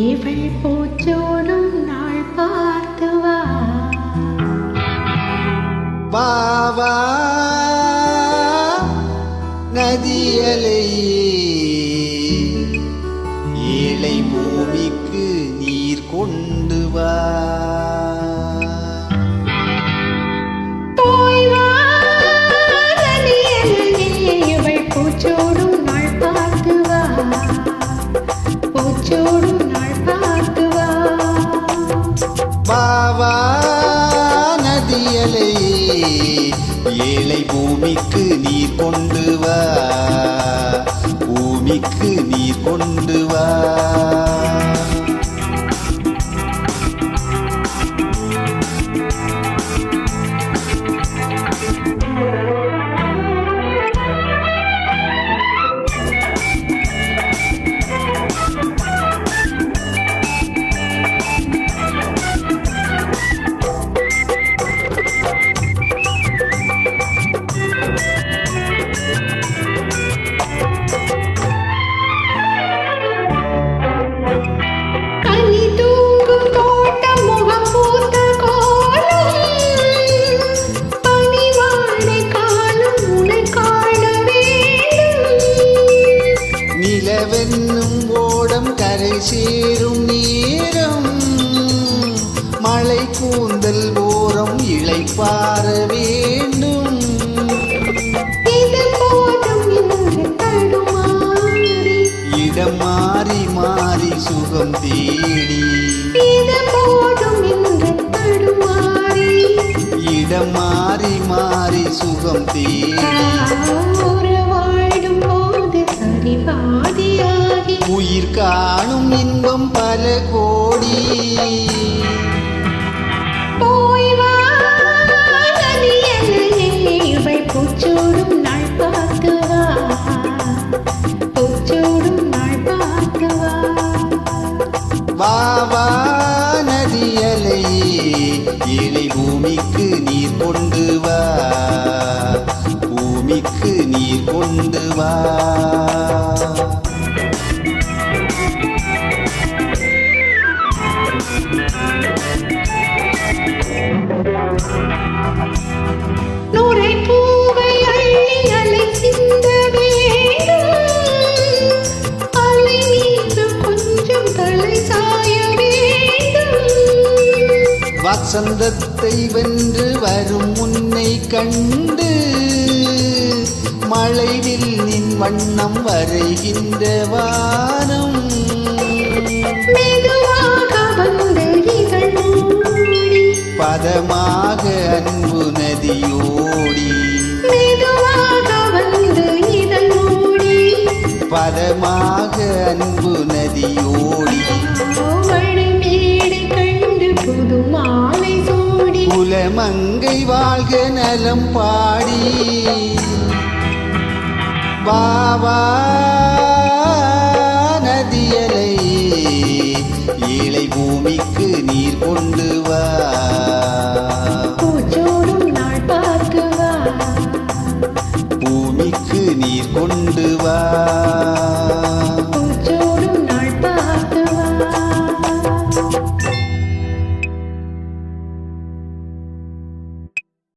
இவள் பூச்சோடும் நாள் பார்த்து வா வா வா நதியலையே ஏழை பூமிக்கு நீர் கொண்டு வா போய் வா நதியலையே இவள் பூச்சோடும் நாள் பார்த்து வா பூச்சோடும் பாவா நதியலையே ஏழை பூமிக்கு நீர் கொண்டு வா பூமிக்கு நீர் கொண்டு வா நிலவென்னும் ஓடம் கரை சேரும் நேரம் மழை கூந்தல் ஓரம் இளைப்பாற வேண்டும் இடம் மாறி மாறி சுகம் தேடி இடம் மாறி மாறி சுகம் தேடி உயிர் காணும் இன்பம் பல கோடி போய் வா நதியலையே இவள் பூச்சோடும் நாள் பார்த்து வா பூச்சோடும் நாள் பார்த்து வா வா வா நதியலையே ஏழை பூமிக்கு நீர் கொண்டு வா பூமிக்கு நீர் கொண்டு வா நூரை பூவை அள்ளி அலை சிந்த வேண்டும் அலை மீது கொஞ்சம் தலை சாய வேண்டும் வசந்தத்தை வென்று வரும் உன்னை கண்டு மழைவில் நின் வண்ணம் வரைகின்ற வானம் மெதுவாக வந்து இதழ் மூடி பதமாக அன்பு நதியோடி மெதுவாக வந்து இதழ் மூடி பதமாக அன்பு நதியோடி மழை மேடை கண்டு புது மாலை சூடி குலமங்கை வாழ்க நலம் பாடி வா வா நதியலையே ஏழை பூமிக்கு நீர் கொண்டு வா பூச்சோடும் நாள் பார்த்து வா பூமிக்கு நீர் கொண்டு வா